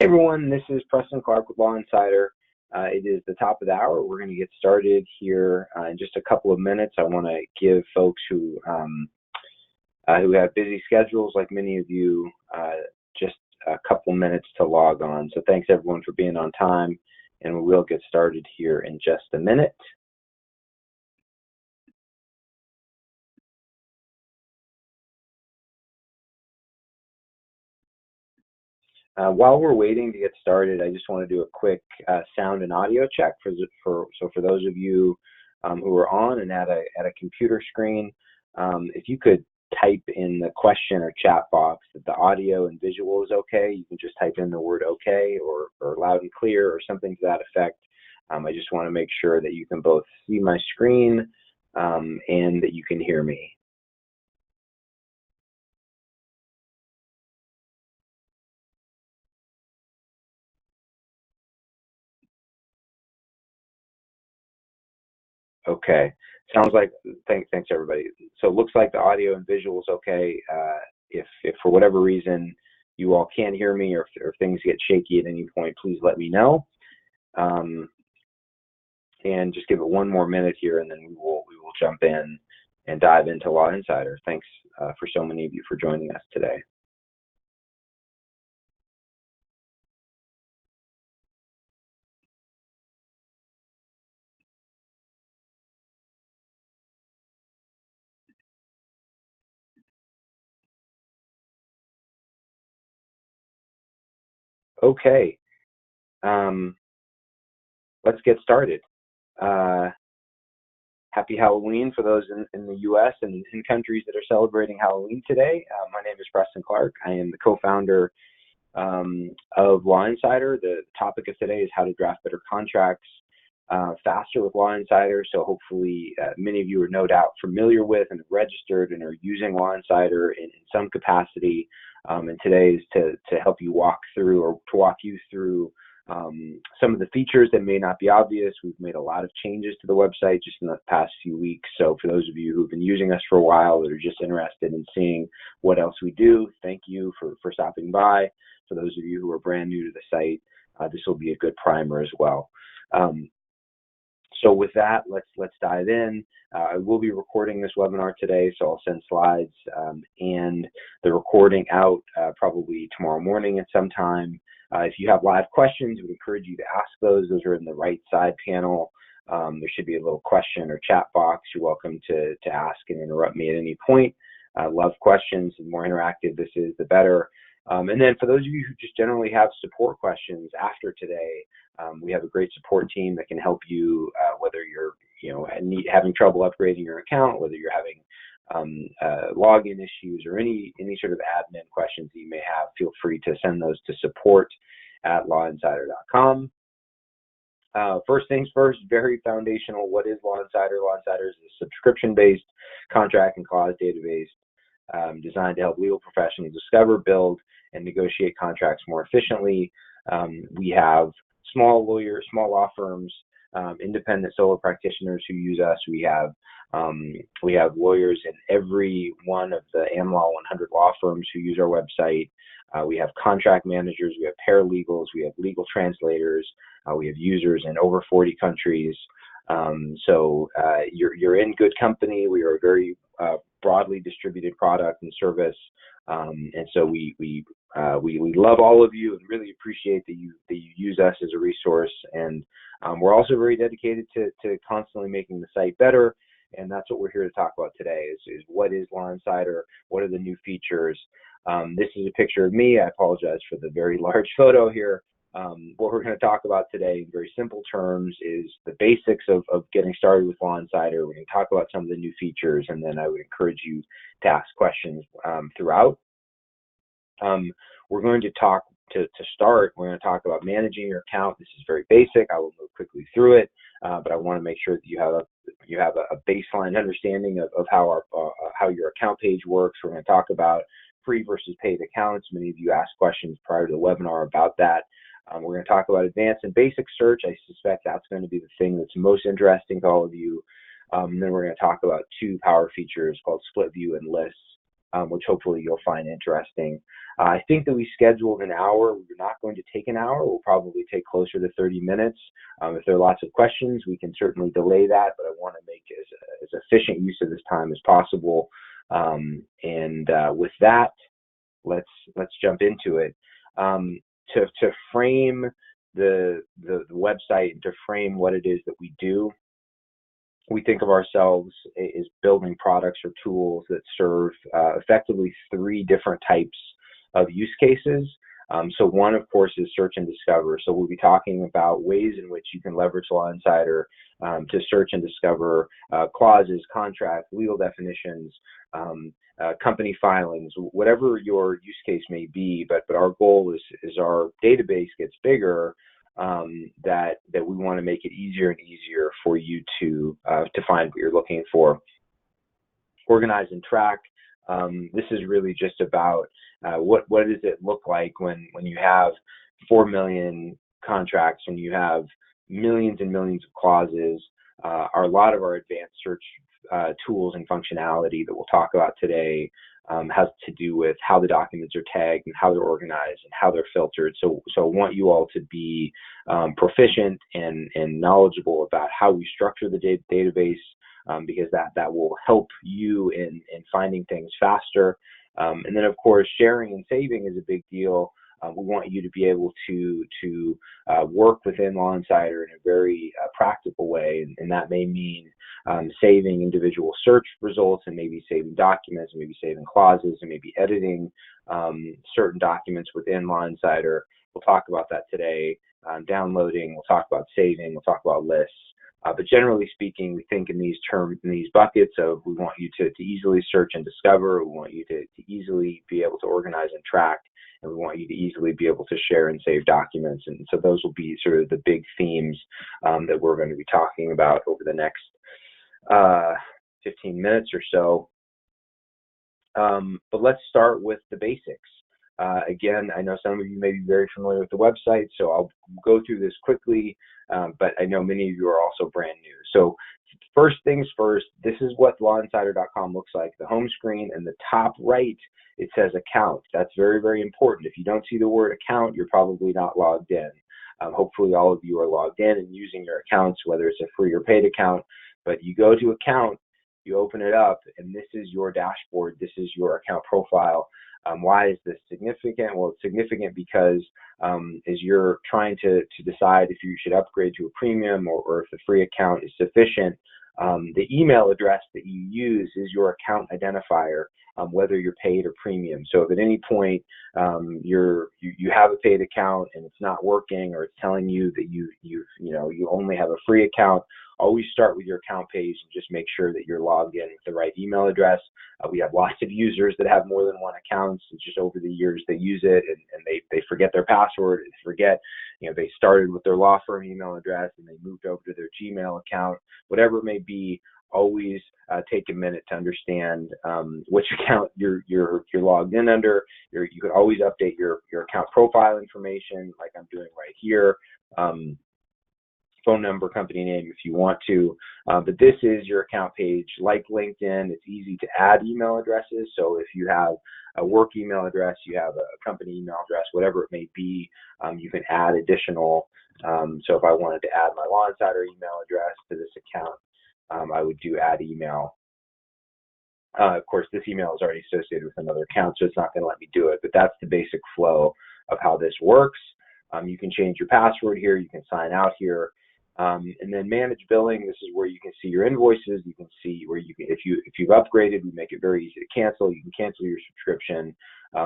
Hey everyone, this is Preston Clark with Law Insider. It is the top of the hour. We're going to get started here in just a couple of minutes. I want to give folks who have busy schedules, like many of you, just a couple minutes to log on. So thanks everyone for being on time, and we will get started here in just a minute. While we're waiting to get started, I just want to do a quick sound and audio check for those of you who are on and at a computer screen. If you could type in the question or chat box that the audio and visual is okay, you can just type in the word okay or loud and clear or something to that effect. I just want to make sure that you can both see my screen and that you can hear me. Okay, sounds like, thanks everybody. So it looks like the audio and visual is okay. If for whatever reason you all can't hear me or if things get shaky at any point, please let me know. And just give it one more minute here, and then we will jump in and dive into Law Insider. Thanks for so many of you for joining us today. Okay, let's get started. Happy Halloween for those in the U.S. and in countries that are celebrating Halloween today. My name is Preston Clark. I am the co-founder of Law Insider. The topic of today is how to draft better contracts faster with Law Insider. So hopefully many of you are no doubt familiar with and registered and are using Law Insider in some capacity. And today is to help you walk you through some of the features that may not be obvious. We've made a lot of changes to the website just in the past few weeks. So for those of you who've been using us for a while that are just interested in seeing what else we do, thank you for stopping by. For those of you who are brand new to the site, this will be a good primer as well. So with that, let's dive in. I will be recording this webinar today, so I'll send slides and the recording out probably tomorrow morning at some time. If you have live questions, we encourage you to ask those. Those are in the right side panel. There should be a little question or chat box. You're welcome to ask and interrupt me at any point. I love questions. The more interactive this is, the better. And then for those of you who just generally have support questions after today, we have a great support team that can help you, whether you're having trouble upgrading your account, whether you're having login issues or any sort of admin questions that you may have. Feel free to send those to support@lawinsider.com. First things first, very foundational. What is Law Insider? Law Insider is a subscription-based contract and clause database designed to help legal professionals discover, build, and negotiate contracts more efficiently. We have small law firms, independent solo practitioners who use us. We have lawyers in every one of the AmLaw 100 law firms who use our website. We have contract managers, we have paralegals, we have legal translators, we have users in over 40 countries. So you're in good company. We are a very broadly distributed product and service, and so we love all of you and really appreciate that you use us as a resource. And we're also very dedicated to constantly making the site better. And that's what we're here to talk about today is what is Law Insider? What are the new features? This is a picture of me. I apologize for the very large photo here. What we're going to talk about today in very simple terms is the basics of getting started with Law Insider. We're going to talk about some of the new features, and then I would encourage you to ask questions throughout. We're going to talk to start. We're going to talk about managing your account. This is very basic. I will move quickly through it, but I want to make sure that you have a baseline understanding of how your account page works. We're going to talk about free versus paid accounts. Many of you asked questions prior to the webinar about that. We're going to talk about advanced and basic search. I suspect that's going to be the thing that's most interesting to all of you. And then we're going to talk about two power features called split view and lists. which hopefully you'll find interesting. I think that we scheduled an hour. We're not going to take an hour. We'll probably take closer to 30 minutes. If there are lots of questions, we can certainly delay that, but I want to make as efficient use of this time as possible. With that, let's jump into it. To frame the website and to frame what it is that we do, we think of ourselves as building products or tools that serve effectively 3 different types of use cases. So one, of course, is search and discover. So we'll be talking about ways in which you can leverage Law Insider to search and discover clauses, contracts, legal definitions, company filings, whatever your use case may be. But our goal is our database gets bigger, that we want to make it easier and easier for you to find what you're looking for. Organize and track. This is really just about what does it look like when you have 4 million contracts, when you have millions and millions of clauses. A lot of our advanced search tools and functionality that we'll talk about today has to do with how the documents are tagged and how they're organized and how they're filtered. So I want you all to be proficient and knowledgeable about how we structure the database, because that will help you in finding things faster. And then, of course, sharing and saving is a big deal. We want you to be able to work within Law Insider in a very practical way, and that may mean saving individual search results, and maybe saving documents, and maybe saving clauses, and maybe editing certain documents within Law Insider. We'll talk about that today. Downloading, we'll talk about saving, we'll talk about lists. But generally speaking, we think in these buckets of we want you to easily search and discover, we want you to easily be able to organize and track, and we want you to easily be able to share and save documents. And so those will be sort of the big themes that we're going to be talking about over the next 15 minutes or so. But let's start with the basics. Again, I know some of you may be very familiar with the website, so I'll go through this quickly, but I know many of you are also brand new. So first things first, this is what lawinsider.com looks like. The home screen, and the top right, it says account. That's very, very important. If you don't see the word account, you're probably not logged in. Hopefully all of you are logged in and using your accounts, whether it's a free or paid account. But you go to account, you open it up, and this is your dashboard. This is your account profile. Why is this significant? Well, it's significant because as you're trying to decide if you should upgrade to a premium or if the free account is sufficient, the email address that you use is your account identifier, whether you're paid or premium. So if at any point you have a paid account and it's not working, or it's telling you that you only have a free account, always start with your account page and just make sure that you're logged in with the right email address. We have lots of users that have more than one account. It's just over the years they use it and they forget their password, and forget, they started with their law firm email address and they moved over to their Gmail account. Whatever it may be, always take a minute to understand which account you're logged in under. You can always update your account profile information, like I'm doing right here. Phone number, company name if you want to, but this is your account page. Like LinkedIn, it's easy to add email addresses. So if you have a work email address, you have a company email address, whatever it may be, you can add additional. So if I wanted to add my Law Insider email address to this account, I would do add email. Of course, this email is already associated with another account, so it's not going to let me do it, but that's the basic flow of how this works. You can change your password here, you can sign out here. And then manage billing. This is where you can see your invoices. You can see where if you've upgraded, we make it very easy to cancel. You can cancel your subscription.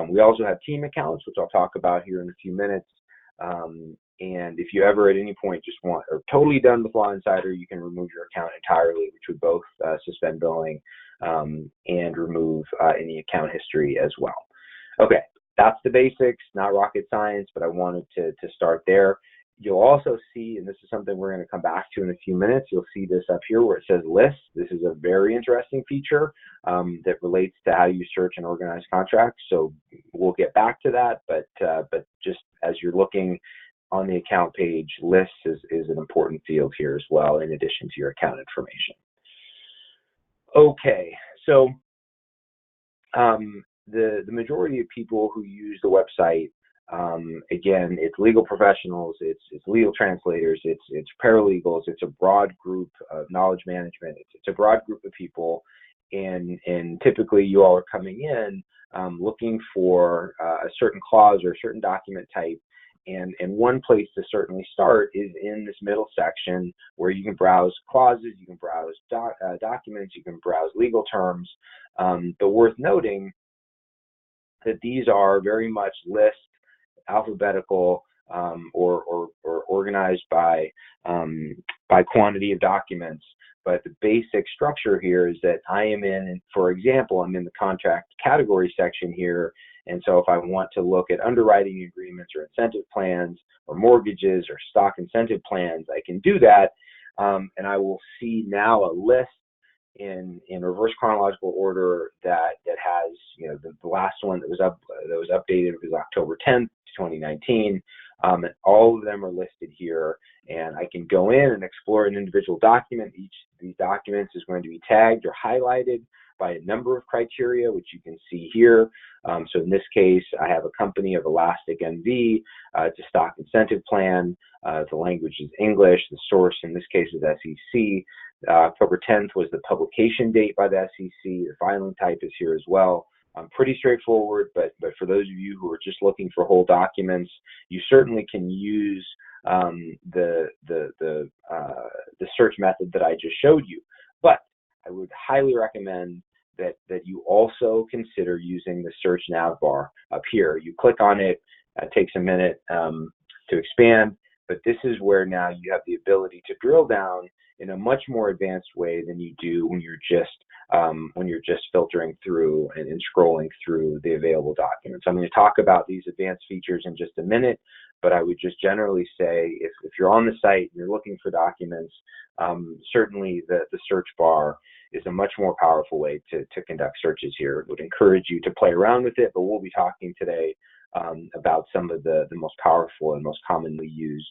We also have team accounts, which I'll talk about here in a few minutes. And if you ever at any point just are totally done with Law Insider, you can remove your account entirely, which would both suspend billing and remove any account history as well. Okay, that's the basics, not rocket science, but I wanted to start there. You'll also see, and this is something we're going to come back to in a few minutes, you'll see this up here where it says lists. This is a very interesting feature that relates to how you search and organize contracts. So we'll get back to that, but just as you're looking on the account page, lists is an important field here as well, in addition to your account information. Okay, so the majority of people who use the website, again, it's legal professionals, it's legal translators, it's paralegals, it's a broad group of knowledge management, it's a broad group of people, and typically you all are coming in looking for a certain clause or a certain document type. And one place to certainly start is in this middle section where you can browse clauses, you can browse documents, you can browse legal terms. But worth noting that these are very much list, alphabetical, or organized by quantity of documents. But the basic structure here is that I am in, for example, I'm in the contract category section here. And so if I want to look at underwriting agreements or incentive plans or mortgages or stock incentive plans, I can do that. And I will see now a list in reverse chronological order that has, the last one that was updated was October 10th, 2019. And all of them are listed here, and I can go in and explore an individual document. Each of these documents is going to be tagged or highlighted by a number of criteria, which you can see here. So in this case, I have a company of Elastic NV. It's a stock incentive plan. The language is English. The source in this case is SEC. October 10th was the publication date by the SEC. The filing type is here as well. Pretty straightforward, but for those of you who are just looking for whole documents, you certainly can use the search method that I just showed you. But I would highly recommend that you also consider using the search nav bar up here. You click on it, it takes a minute to expand, but this is where now you have the ability to drill down in a much more advanced way than you do when you're just filtering through and scrolling through the available documents. I'm going to talk about these advanced features in just a minute, but I would just generally say if you're on the site and you're looking for documents, certainly the search bar is a much more powerful way to conduct searches here. It would encourage you to play around with it, but we'll be talking today about some of the most powerful and most commonly used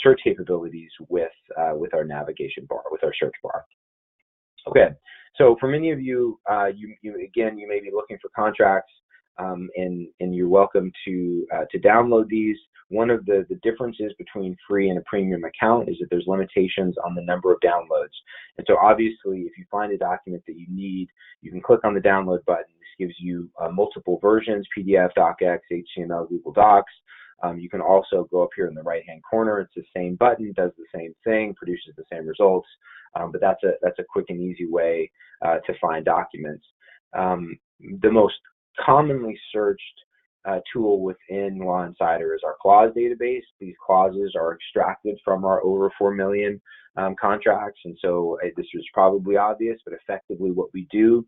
search capabilities with our navigation bar, with our search bar. Okay, so for many of you, you may be looking for contracts, and you're welcome to download these. One of the differences between free and a premium account is that there's limitations on the number of downloads. And so obviously, if you find a document that you need, you can click on the download button. This gives you multiple versions: PDF, DocX, HTML, Google Docs. You can also go up here in the right-hand corner. It's the same button, does the same thing, produces the same results. But that's a quick and easy way to find documents. The most commonly searched tool within Law Insider is our clause database. These clauses are extracted from our over 4 million contracts, and so this is probably obvious, but effectively what we do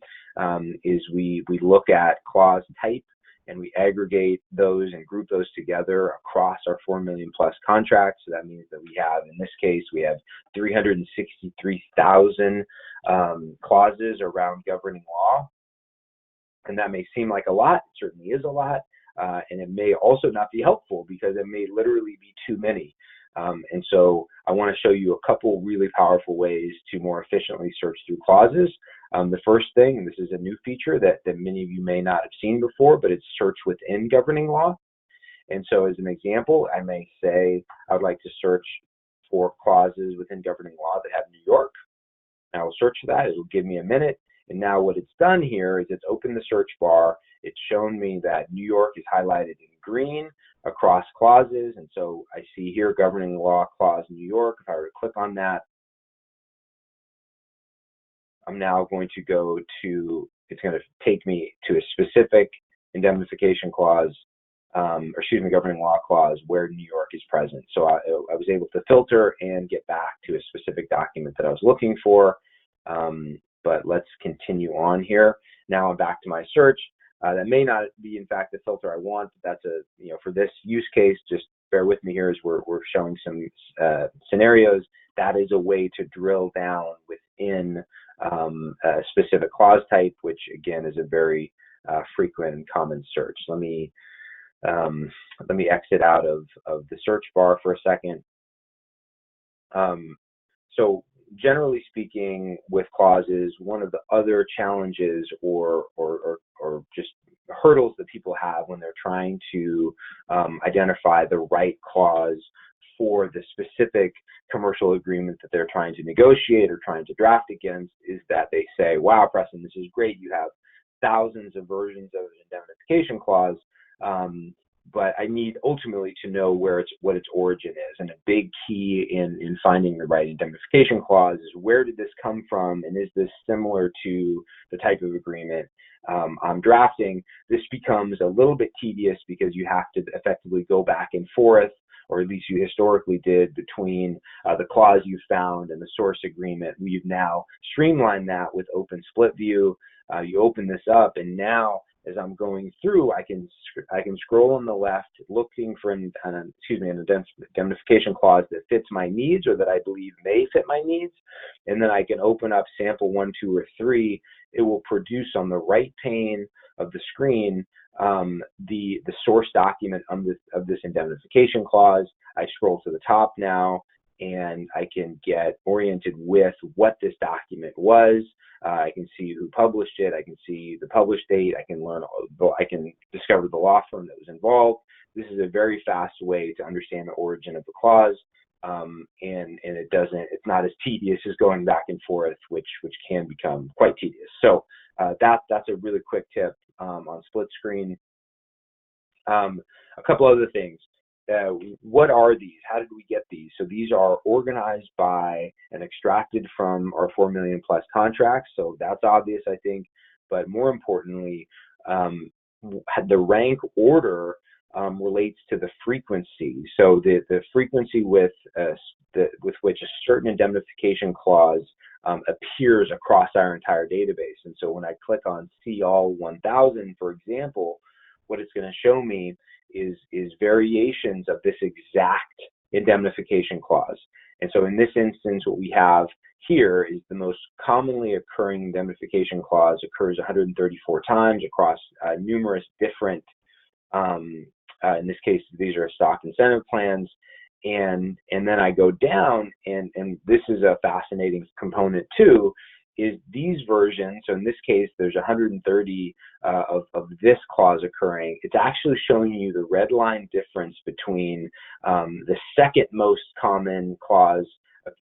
is we look at clause type, and we aggregate those and group those together across our 4 million plus contracts. So that means that we have, in this case, we have 363,000 clauses around governing law. And that may seem like a lot, it certainly is a lot, and it may also not be helpful because it may literally be too many. And so I want to show you a couple really powerful ways to more efficiently search through clauses. The first thing, and this is a new feature that many of you may not have seen before, but it's search within governing law. And so as an example, I may say I would like to search for clauses within governing law that have New York. And I will search for that. It will give me a minute. And now what it's done here is it's opened the search bar. It's shown me that New York is highlighted in green across clauses. And so I see here governing law clause New York. If I were to click on that, I'm now going to go to, it's going to take me to a specific indemnification clause, governing law clause where New York is present. So I was able to filter and get back to a specific document that I was looking for. But let's continue on here. Now I'm back to my search. That may not be, in fact, the filter I want. But that's for this use case, just bear with me here as we're showing some scenarios. That is a way to drill down within a specific clause type, which again is a very frequent and common search. Let me exit out of the search bar for a second. So generally speaking, with clauses, one of the other challenges or just hurdles that people have when they're trying to identify the right clause for the specific commercial agreement that they're trying to negotiate or trying to draft against is that they say, wow, Preston, this is great. You have thousands of versions of an indemnification clause, but I need ultimately to know what its origin is. And a big key in finding the right indemnification clause is, where did this come from, and is this similar to the type of agreement I'm drafting? This becomes a little bit tedious because you have to effectively go back and forth, or at least you historically did, between the clause you found and the source agreement. We've now streamlined that with Open Split View. You open this up, and now as I'm going through, I can scroll on the left looking for an indemnification clause that fits my needs or that I believe may fit my needs, and then I can open up sample 1, 2, or 3. It will produce on the right pane of the screen the source document of this indemnification clause. I scroll to the top now, and I can get oriented with what this document was. I can see who published it. I can see the published date. I can discover the law firm that was involved. This is a very fast way to understand the origin of the clause, and it's not as tedious as going back and forth, which can become quite tedious. So that's a really quick tip on split screen. A couple other things. What are these? How did we get these? So these are organized by and extracted from our 4 million plus contracts. So that's obvious, I think. But more importantly, the rank order relates to the frequency. So the frequency with which a certain indemnification clause appears across our entire database. And so when I click on See All 1000, for example, what it's going to show me is variations of this exact indemnification clause. And so in this instance, what we have here is the most commonly occurring indemnification clause occurs 134 times across numerous different, in this case, these are stock incentive plans. And then I go down, and this is a fascinating component too, is these versions. So in this case, there's 130 of this clause occurring. It's actually showing you the red line difference between the second most common clause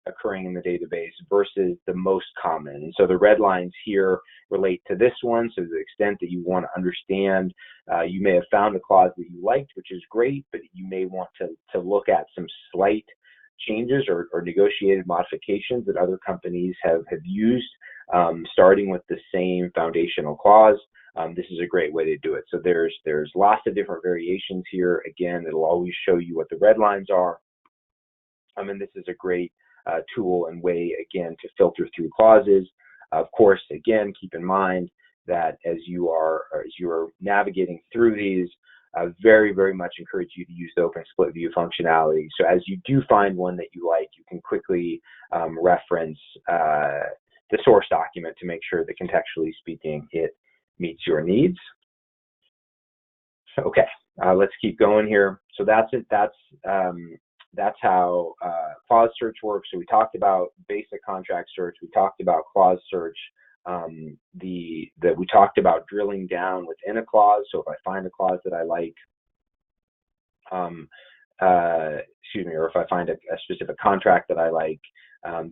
occurring in the database versus the most common. And so the red lines here relate to this one. So to the extent that you want to understand, you may have found a clause that you liked, which is great, but you may want to look at some slight changes or negotiated modifications that other companies have used, starting with the same foundational clause. This is a great way to do it. So there's lots of different variations here. Again, it'll always show you what the red lines are. And this is a great tool and way, again, to filter through clauses. Of course, again, keep in mind that as you are navigating through these, very, very much encourage you to use the Open Split View functionality. So as you do find one that you like, you can quickly reference the source document to make sure that contextually speaking, it meets your needs. Okay, let's keep going here. So that's it. That's how clause search works. So we talked about basic contract search. We talked about clause search. We talked about drilling down within a clause. So if I find a clause that I like, or if I find a specific contract that I like,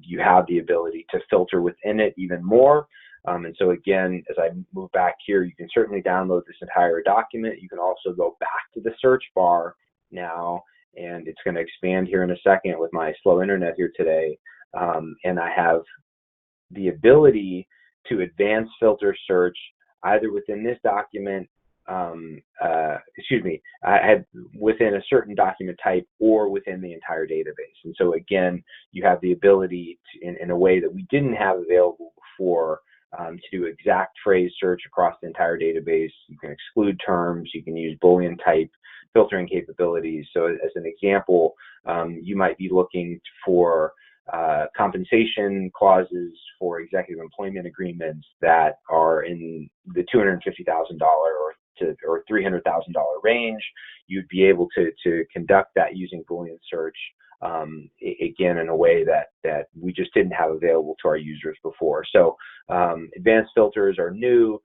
you have the ability to filter within it even more. And so again, as I move back here, you can certainly download this entire document. You can also go back to the search bar now, and it's going to expand here in a second with my slow internet here today. And I have the ability to advanced filter search either within this document, I had within a certain document type or within the entire database. And so again, you have the ability to, in a way that we didn't have available before, to do exact phrase search across the entire database. You can exclude terms, you can use Boolean type filtering capabilities. So as an example, you might be looking for compensation clauses for executive employment agreements that are in the $250,000 or $300,000 range. You'd be able to conduct that using Boolean search again, in a way that we just didn't have available to our users before. So advanced filters are new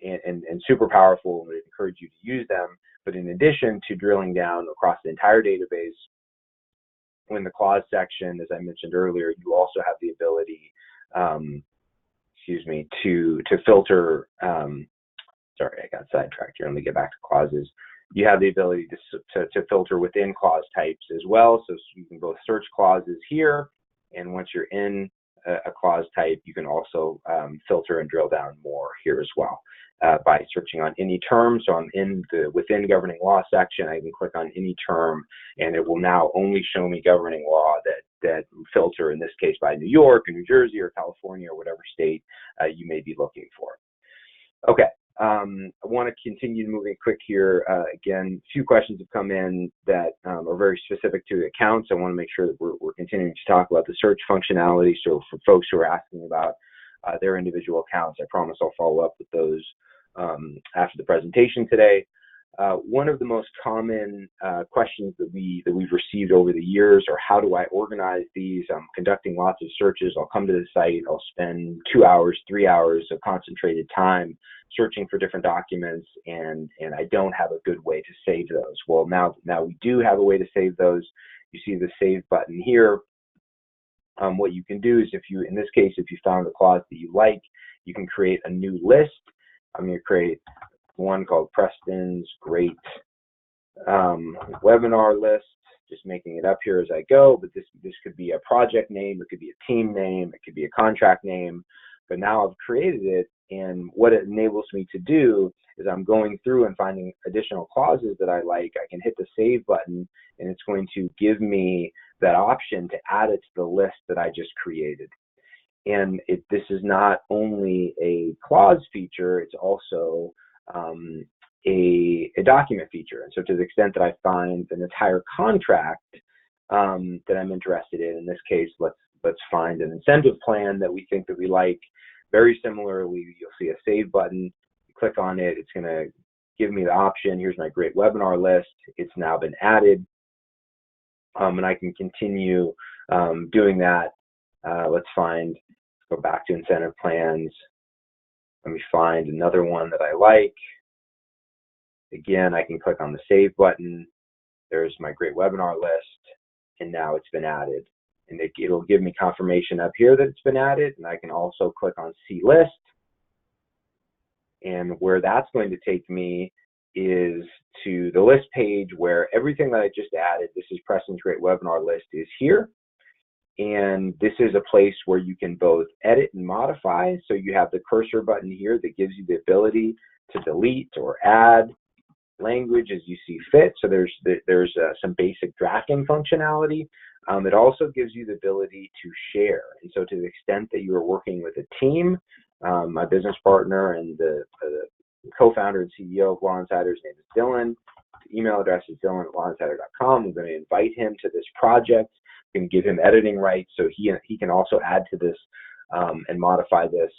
and super powerful, and we encourage you to use them. But in addition to drilling down across the entire database, in the clause section, as I mentioned earlier, you also have the ability, to filter. Sorry, I got sidetracked here. Let me get back to clauses. You have the ability to filter within clause types as well. So you can both search clauses here, and once you're in a clause type, you can also filter and drill down more here as well by searching on any term. So I'm in the within governing law section. I can click on any term, and it will now only show me governing law that filter, in this case, by New York or New Jersey or California or whatever state you may be looking for. Okay. I want to continue moving quick here. Again, a few questions have come in that are very specific to the accounts. I want to make sure that we're continuing to talk about the search functionality. So for folks who are asking about their individual accounts, I promise I'll follow up with those after the presentation today. One of the most common questions that we've received over the years are, how do I organize these? I'm conducting lots of searches. I'll come to the site. I'll spend 2 hours, 3 hours of concentrated time searching for different documents, and I don't have a good way to save those. Well, now we do have a way to save those. You see the save button here. What you can do is, in this case, if you found a clause that you like, you can create a new list. I'm going to create one called Preston's Great Webinar List, just making it up here as I go, but this could be a project name, it could be a team name, it could be a contract name, but now I've created it, and what it enables me to do is I'm going through and finding additional clauses that I like. I can hit the save button, and it's going to give me that option to add it to the list that I just created. And this is not only a clause feature, it's also a document feature. And so to the extent that I find an entire contract that I'm interested in this case, let's find an incentive plan that we think that we like. Very similarly, you'll see a save button. You click on it, it's going to give me the option. Here's my great webinar list. It's now been added, and I can continue doing that. Let's go back to incentive plans. Let me find another one that I like. Again, I can click on the save button. There's my great webinar list, and now it's been added. And it'll give me confirmation up here that it's been added, and I can also click on see list. And where that's going to take me is to the list page where everything that I just added, this is Preston's Great Webinar List, is here. And this is a place where you can both edit and modify. So you have the cursor button here that gives you the ability to delete or add language as you see fit. So there's some basic drafting functionality. It also gives you the ability to share. And so to the extent that you are working with a team, my business partner and the co-founder and CEO of Law Insider's name is Dylan. The email address is dylan@lawinsider.com. I'm going to invite him to this project. Can give him editing rights, so he can also add to this and modify this,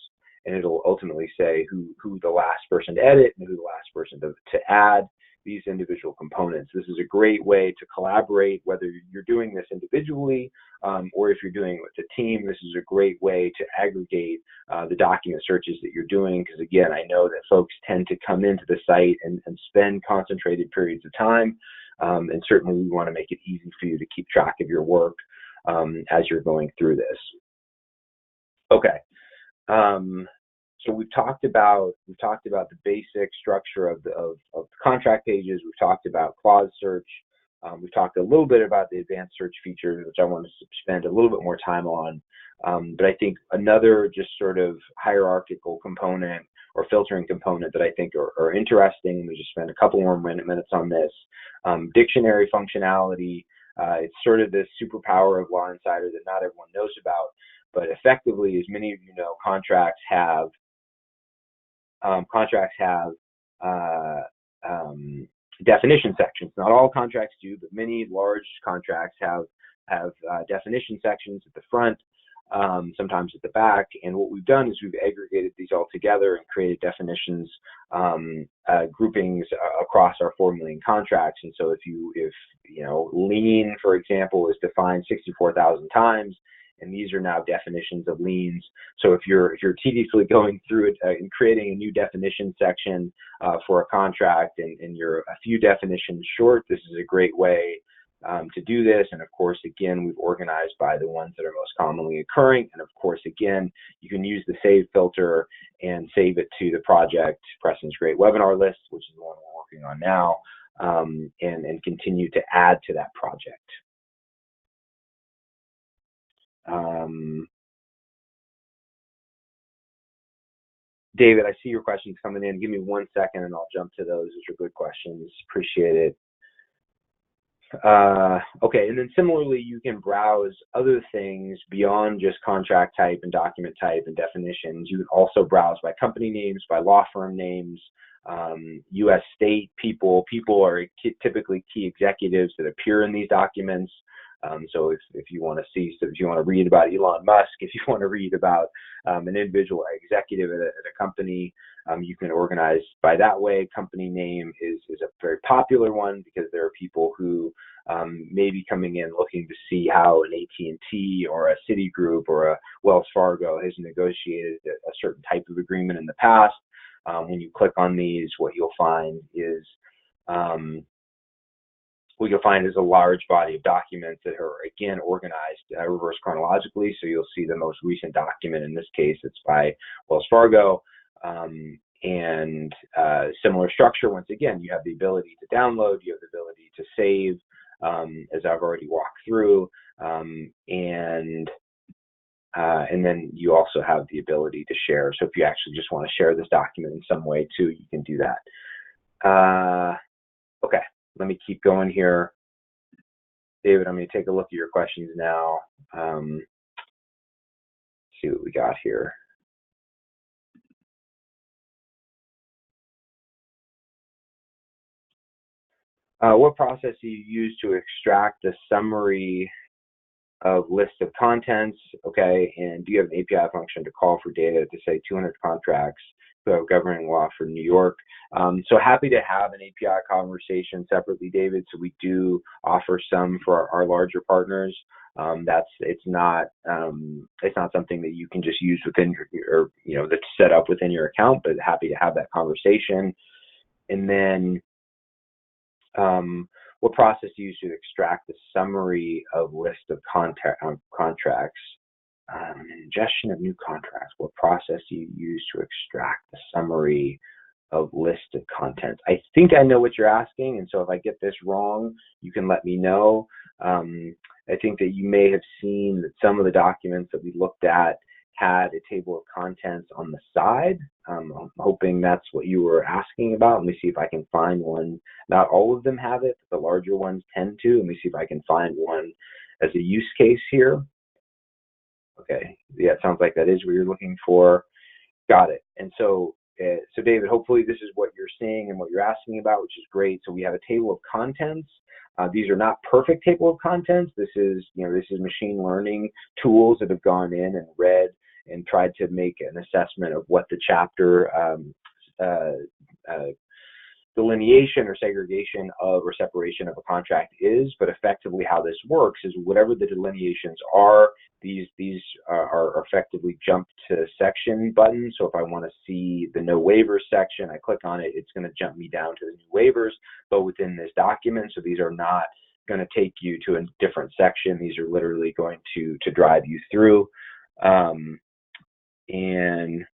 and it'll ultimately say who the last person to edit and who the last person to add these individual components. This is a great way to collaborate, whether you're doing this individually or if you're doing it with a team. This is a great way to aggregate the document searches that you're doing, because again, I know that folks tend to come into the site and spend concentrated periods of time. And certainly we want to make it easy for you to keep track of your work as you're going through this. Okay, so we've talked about the basic structure of the contract pages. We've talked about clause search. We've talked a little bit about the advanced search features, which I want to spend a little bit more time on. But I think another just sort of hierarchical component or filtering component that I think are interesting, and we just spend a couple more minutes on this. Dictionary functionality. It's sort of this superpower of Law Insider that not everyone knows about, but effectively, as many of you know, contracts have definition sections. Not all contracts do, but many large contracts have definition sections at the front. sometimes at the back. And what we've done is we've aggregated these all together and created definitions, groupings across our 4 million contracts. And so if lien, for example, is defined 64,000 times, and these are now definitions of liens. So if you're tediously going through it and creating a new definition section for a contract, and you're a few definitions short, this is a great way to do this. And of course, again, we've organized by the ones that are most commonly occurring. And of course, again, you can use the save filter and save it to the project Preston's Great Webinar list, which is the one we're working on now, and continue to add to that project. David, I see your questions coming in. Give me 1 second and I'll jump to those. Those are good questions. Appreciate it. Okay, and then similarly, you can browse other things beyond just contract type and document type and definitions. You can also browse by company names, by law firm names, U.S. state people. People are typically key executives that appear in these documents. So if you want to see, so if you want to read about Elon Musk, if you want to read about an individual executive at a company, you can organize by that way. Company name is a very popular one because there are people who may be coming in looking to see how an AT&T or a Citigroup or a Wells Fargo has negotiated a certain type of agreement in the past. When you click on these, what you'll find is a large body of documents that are, again, organized reverse chronologically. So you'll see the most recent document. In this case, it's by Wells Fargo. And similar structure. Once again, you have the ability to download, you have the ability to save, as I've already walked through, and then you also have the ability to share. So if you actually just want to share this document in some way too, you can do that. Okay, let me keep going here. David, I'm going to take a look at your questions now. See what we got here. What process do you use to extract the summary of list of contents? Okay, and do you have an API function to call for data to say 200 contracts who have governing law for New York? So happy to have an API conversation separately, David. So we do offer some for our larger partners. It's not something that you can just use within your that's set up within your account, but happy to have that conversation. And then what process do you use to extract the summary of list of contracts? Ingestion of new contracts. What process do you use to extract the summary of list of contents? I think I know what you're asking, and so if I get this wrong, you can let me know. I think that you may have seen that some of the documents that we looked at had a table of contents on the side. I'm hoping that's what you were asking about. Let me see if I can find one. Not all of them have it, but the larger ones tend to. Let me see if I can find one as a use case here. Okay, yeah, it sounds like that is what you're looking for. Got it. And so David, hopefully this is what you're seeing and what you're asking about, which is great. So we have a table of contents. These are not perfect table of contents. This is machine learning tools that have gone in and read and tried to make an assessment of what the chapter delineation or segregation of or separation of a contract is. But effectively how this works is whatever the delineations are, these are effectively jump to section buttons. So if I want to see the no waivers section, I click on it, it's going to jump me down to the new waivers, but within this document. So these are not going to take you to a different section. These are literally going to drive you through. And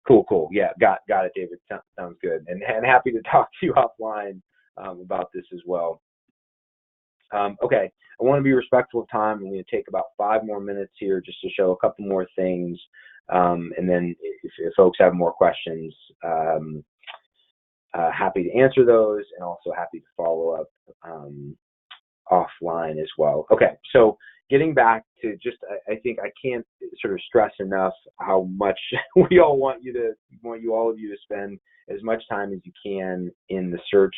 cool. Yeah, got it, David. Sounds good. And happy to talk to you offline about this as well. Okay, I want to be respectful of time. I'm going to take about 5 more minutes here just to show a couple more things. And then if folks have more questions, happy to answer those, and also happy to follow up offline as well. Okay, so getting back to just, I think I can't sort of stress enough how much we all want all of you to spend as much time as you can in the search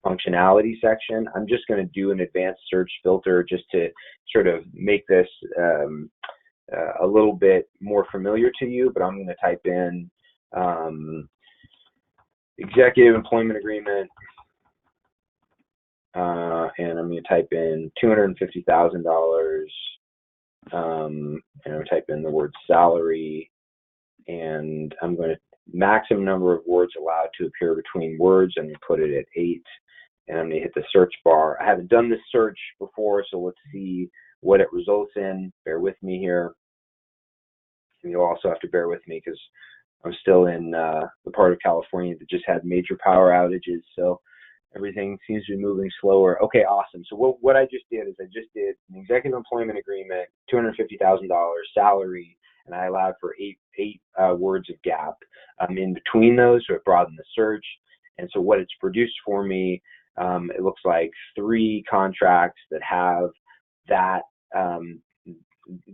functionality section. I'm just going to do an advanced search filter just to sort of make this a little bit more familiar to you, but I'm going to type in executive employment agreement, and I'm going to type in $250,000, and I'm going to type in the word salary, and I'm going to maximum number of words allowed to appear between words, and put it at 8, and I'm going to hit the search bar. I haven't done this search before, so let's see what it results in. Bear with me here. And you'll also have to bear with me because I'm still in the part of California that just had major power outages, so everything seems to be moving slower. Okay, awesome. So what I just did is I just did an executive employment agreement, $250,000 salary, and I allowed for eight words of gap in between those, so it broadened the search. And so what it's produced for me, it looks like 3 contracts that have that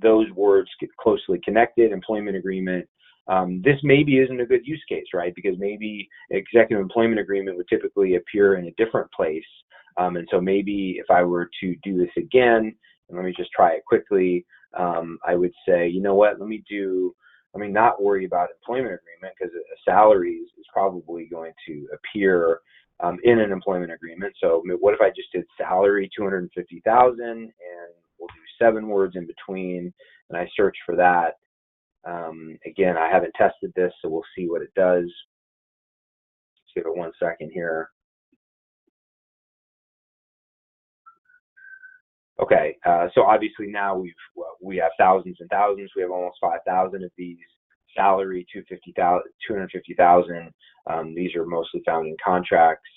those words get closely connected. Employment agreement. This maybe isn't a good use case, right? Because maybe executive employment agreement would typically appear in a different place. And so maybe if I were to do this again, and let me just try it quickly, I would say, you know what, let me not worry about employment agreement, because a salary is probably going to appear in an employment agreement. So what if I just did salary 250,000, and we'll do 7 words in between, and I search for that. Again, I haven't tested this, so we'll see what it does. Let's give it 1 second here. Okay, so obviously now we have thousands and thousands. We have almost 5,000 of these. Salary 250,000. These are mostly found in contracts,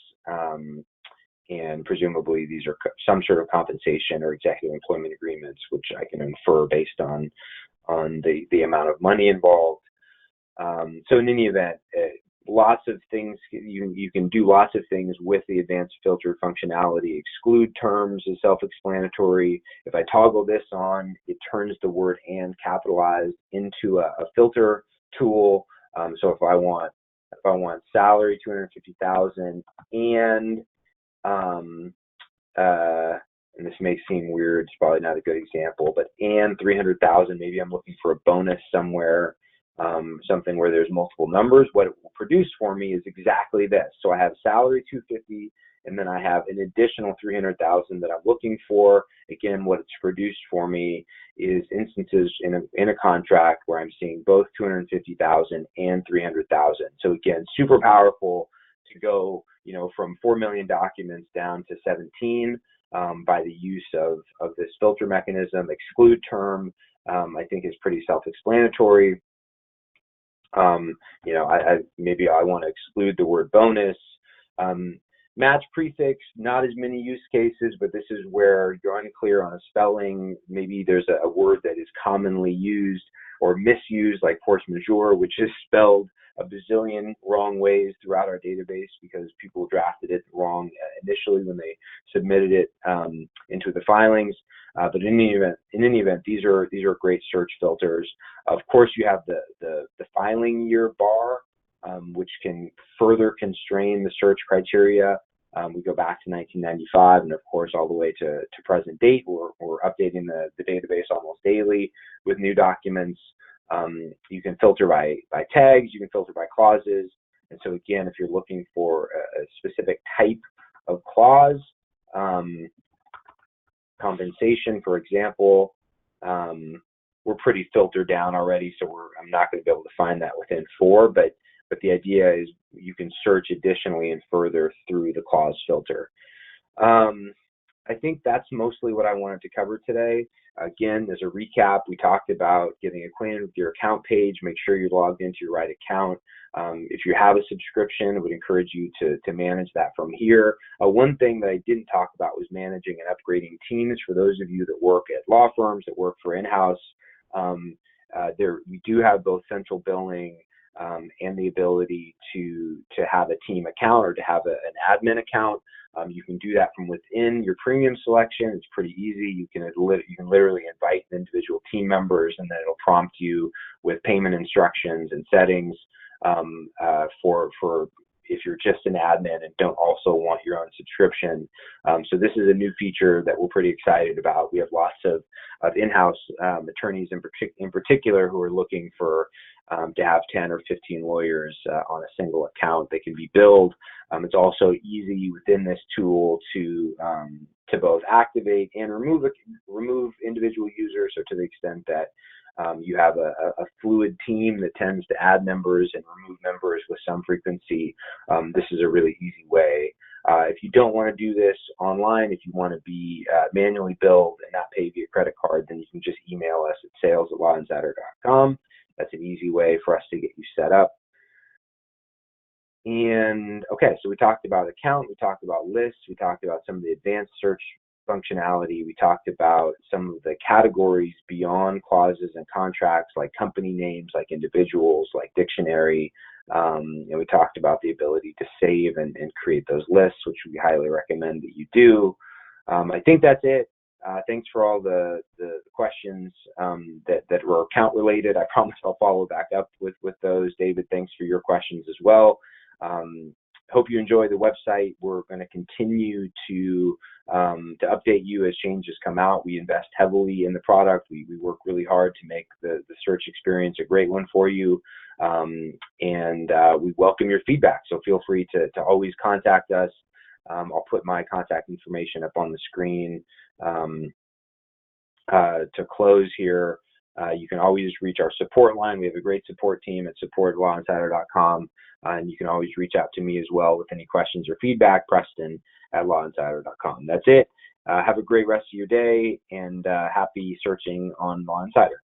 and presumably these are some sort of compensation or executive employment agreements, which I can infer based on the amount of money involved. So in any event, lots of things, you can do lots of things with the advanced filter functionality. Exclude terms is self-explanatory. If I toggle this on, it turns the word "and" capitalized into a filter tool. So if I want salary 250,000 and this may seem weird, it's probably not a good example, but and 300,000, maybe I'm looking for a bonus somewhere, something where there's multiple numbers. What it will produce for me is exactly this. So I have salary 250, and then I have an additional 300,000 that I'm looking for. Again, what it's produced for me is instances in a contract where I'm seeing both 250,000 and 300,000. So again, super powerful to go, from 4 million documents down to 17 by the use of this filter mechanism. Exclude term, I think, is pretty self-explanatory. Maybe I want to exclude the word bonus. Match prefix, not as many use cases, but this is where you're unclear on a spelling. Maybe there's a word that is commonly used or misused, like force majeure, which is spelled a bazillion wrong ways throughout our database because people drafted it wrong initially when they submitted it into the filings. But in any event, these are great search filters. Of course, you have the filing year bar, which can further constrain the search criteria. We go back to 1995, and of course, all the way to present date. We're updating the database almost daily with new documents. You can filter by tags, you can filter by clauses. And so again, if you're looking for a specific type of clause, compensation, for example, we're pretty filtered down already, so I'm not going to be able to find that within 4, but the idea is you can search additionally and further through the clause filter. I think that's mostly what I wanted to cover today. Again, as a recap, we talked about getting acquainted with your account page. Make sure you're logged into your right account. If you have a subscription, I would encourage you to manage that from here. One thing that I didn't talk about was managing and upgrading teams. For those of you that work at law firms, that work for in-house, we do have both central billing and the ability to have a team account or to have an admin account. You can do that from within your premium selection. It's pretty easy. You can literally invite individual team members, and then it'll prompt you with payment instructions and settings for if you're just an admin and don't also want your own subscription. So this is a new feature that we're pretty excited about. We have lots of in-house attorneys in particular who are looking for to have 10 or 15 lawyers on a single account. They can be billed. It's also easy within this tool to both activate and remove individual users. So to the extent that you have a fluid team that tends to add members and remove members with some frequency, this is a really easy way. If you don't want to do this online, if you want to be manually billed and not pay via credit card, then you can just email us at sales@lawinsider.com. That's an easy way for us to get you set up. And okay, so we talked about account, we talked about lists, we talked about some of the advanced search functionality, we talked about some of the categories beyond clauses and contracts, like company names, like individuals, like dictionary, and we talked about the ability to save and create those lists, which we highly recommend that you do. I think that's it. Thanks for all the questions that were account related. I promise I'll follow back up with those. David, thanks for your questions as well. Hope you enjoy the website. We're going to continue to update you as changes come out. We invest heavily in the product. We work really hard to make the search experience a great one for you. And we welcome your feedback. So feel free to always contact us. I'll put my contact information up on the screen. To close here, you can always reach our support line. We have a great support team at support@lawinsider.com. And you can always reach out to me as well with any questions or feedback, Preston@lawinsider.com. That's it. Have a great rest of your day, and happy searching on Law Insider.